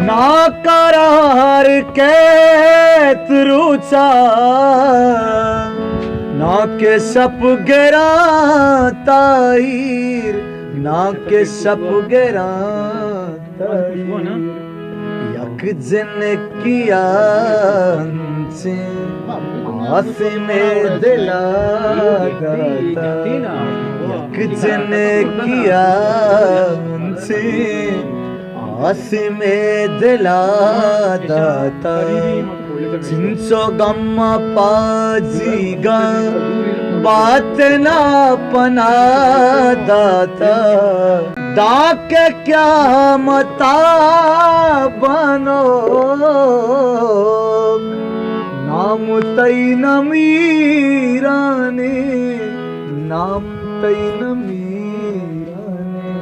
ना करार के तुरुचा ना के सप गेरा ताईर ना के सप गेरा यक जन किया आस में दिला यक जन किया आस में दिला दाता जिनसो गम्मा पाजीगा बात ना पना दाता डाक क्या मता बनो नाम तई न मीराने नाम तई न मीराने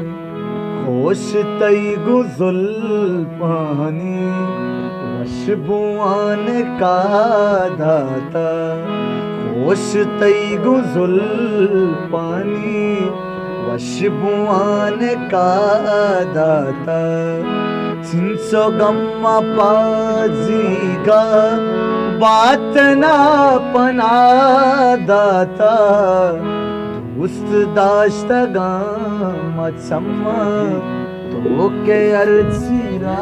होश तई गुजुल पानी वशबुआन का दाता होश तई गुजुल पानी वशबुआन का दाता सिंसो गम्मा पाजीगा बात ना पना दाता दोस्त दाश्तगा मचम्मा तो के अर्जीरा